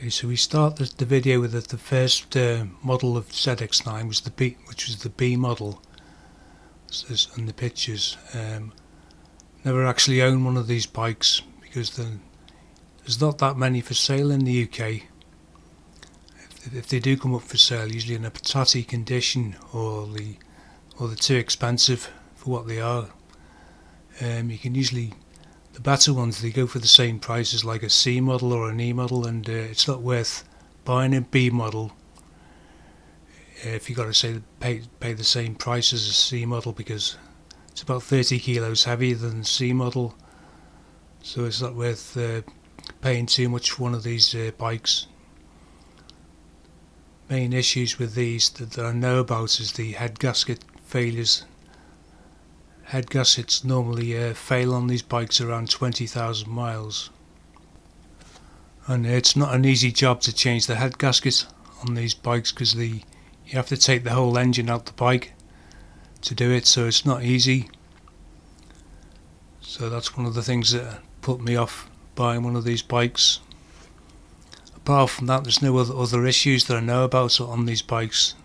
Okay, so we start the video with the first model of ZX9 was the B, which was the B model. Says in the pictures. Never actually owned one of these bikes because there's not that many for sale in the UK. If they do come up for sale, usually in a tatty condition, or they're too expensive for what they are. You can usually, the better ones, they go for the same price as like a C model or an E model, and it's not worth buying a B model if you got to say pay the same price as a C model, because it's about 30 kilos heavier than the C model, so it's not worth paying too much for one of these bikes. Main issues with these that I know about is the head gasket failures. Head gaskets normally fail on these bikes around 20,000 miles, and it's not an easy job to change the head gasket on these bikes because you have to take the whole engine out the bike to do it, so it's not easy. So that's one of the things that put me off buying one of these bikes. Apart from that, there's no other issues that I know about on these bikes.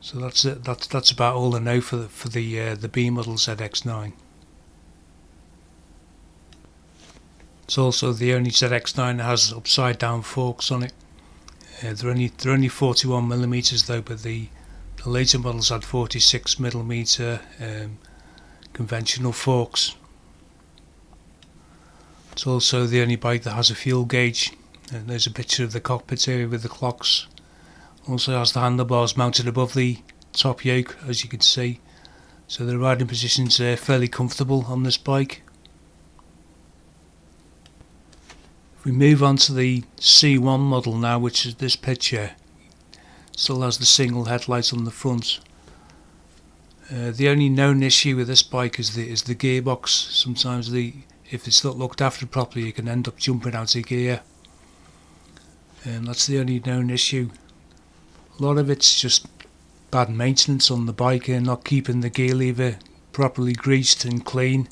So that's it. That's about all I know for the B model ZX9. It's also the only ZX9 that has upside down forks on it. They're only 41mm though, but the later models had 46mm conventional forks. It's also the only bike that has a fuel gauge. And there's a picture of the cockpit area with the clocks. Also has the handlebars mounted above the top yoke, as you can see. So the riding positions are fairly comfortable on this bike. We move on to the C1 model now, which is this picture. Still has the single headlight on the front. The only known issue with this bike is the gearbox. Sometimes if it's not looked after properly, you can end up jumping out of gear. And that's the only known issue. A lot of it's just bad maintenance on the bike and not keeping the gear lever properly greased and clean.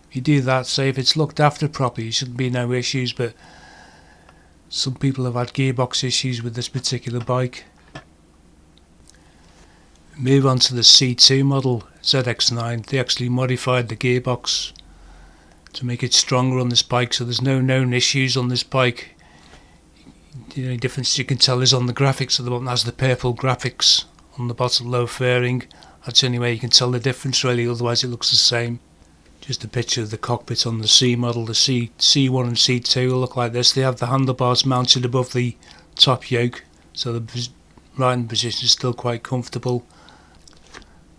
If you do that, say if it's looked after properly, there shouldn't be no issues, but some people have had gearbox issues with this particular bike. Move on to the C2 model ZX9. They actually modified the gearbox to make it stronger on this bike, so there's no known issues on this bike. The only difference you can tell is on the graphics. At the bottom has the purple graphics on the bottom low fairing. That's the only way you can tell the difference really, otherwise it looks the same. Just a picture of the cockpit on the C model. The C1 and C2 will look like this. They have the handlebars mounted above the top yoke, so the riding position is still quite comfortable.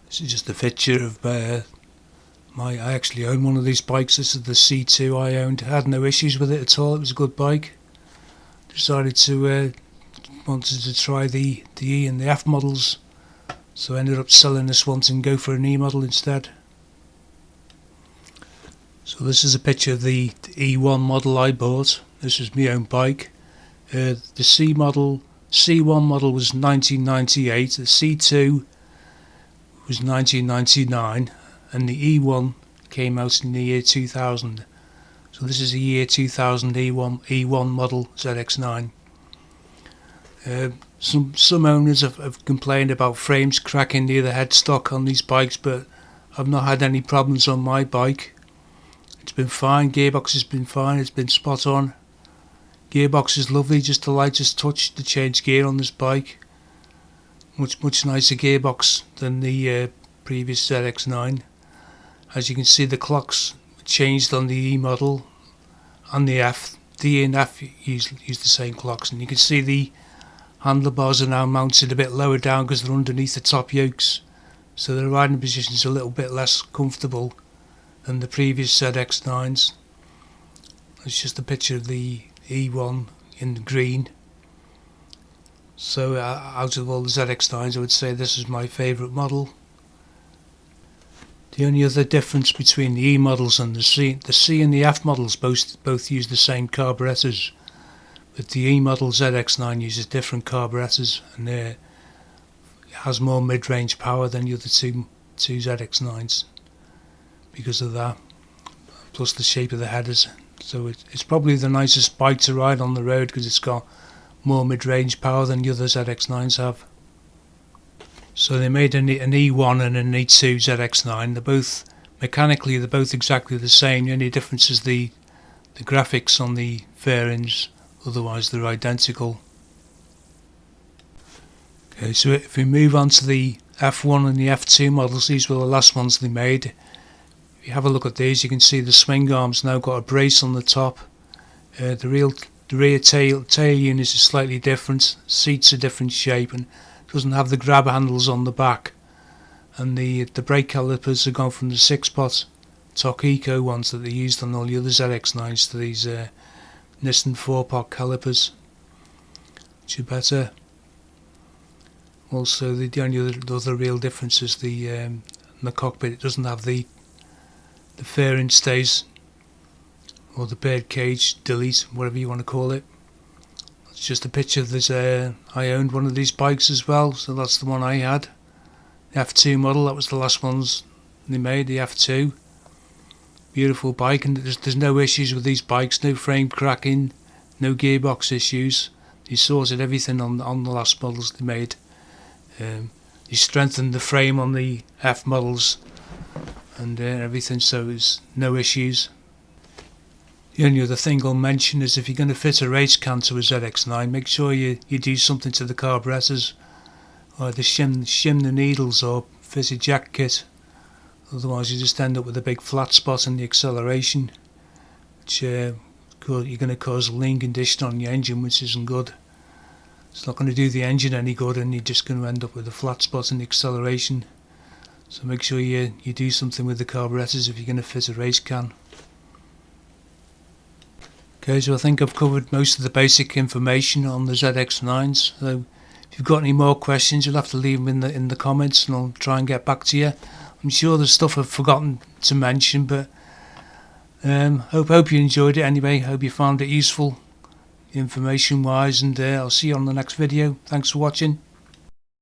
This is just a picture of I actually own one of these bikes. This is the C2 I owned. I had no issues with it at all. It was a good bike. Decided to wanted to try the E and the F models, so I ended up selling this one and go for an E model instead. So this is a picture of the E1 model I bought. This was my own bike. The C1 model was 1998, the C2 was 1999, and the E1 came out in the year 2000. So this is a year 2000 E1 model ZX9. Some owners have complained about frames cracking near the headstock on these bikes, but I've not had any problems on my bike. It's been fine. Gearbox has been fine. It's been spot on. Gearbox is lovely. Just the lightest touch to change gear on this bike. Much nicer gearbox than the previous ZX9. As you can see, the clocks changed on the E model and the F. The E and F use the same clocks, and you can see the handlebars are now mounted a bit lower down because they're underneath the top yokes, so the riding position is a little bit less comfortable than the previous ZX9s. It's just a picture of the E1 in the green. So out of all the ZX9s, I would say this is my favourite model. The only other difference between the E models and the C and the F models both use the same carburetors, but the E model ZX9 uses different carburetors, and it has more mid-range power than the other two ZX9s because of that. Plus the shape of the headers So it's probably the nicest bike to ride on the road because it's got more mid-range power than the other ZX9s have. So they made an E1 and an E2 ZX9. They're both mechanically exactly the same. The only difference is the graphics on the fairings. Otherwise they're identical. Okay, so if we move on to the F1 and the F2 models, these were the last ones they made. If you have a look at these, you can see the swing arms now got a brace on the top. The rear tail unit is slightly different. Seats are different shape and doesn't have the grab handles on the back. And the brake calipers have gone from the 6-pot Tok Eco ones that they used on all the other ZX9s to these Nissan 4-pot calipers, which are better. Also, the only other real difference is in the cockpit. It doesn't have the fairing stays or the bird cage delete, whatever you want to call it. It's just a picture of this. I owned one of these bikes as well, so that's the one I had. The F2 model, that was the last ones they made, the F2. Beautiful bike, and there's no issues with these bikes, no frame cracking, no gearbox issues. They sorted everything on the last models they made. They strengthened the frame on the F models and everything, so there's no issues. The only other thing I'll mention is if you're going to fit a race can to a ZX9, make sure you do something to the carburetors, or either shim the needles or fit a jack kit. Otherwise you just end up with a big flat spot in the acceleration, which you're going to cause lean condition on your engine, which isn't good. It's not going to do the engine any good, and you're just going to end up with a flat spot in the acceleration. So make sure you do something with the carburetors if you're going to fit a race can. Okay, so I think I've covered most of the basic information on the ZX9s. So if you've got any more questions, you'll have to leave them in the comments, and I'll try and get back to you. I'm sure there's stuff I've forgotten to mention, but hope you enjoyed it anyway. Hope you found it useful, information wise, and I'll see you on the next video. Thanks for watching.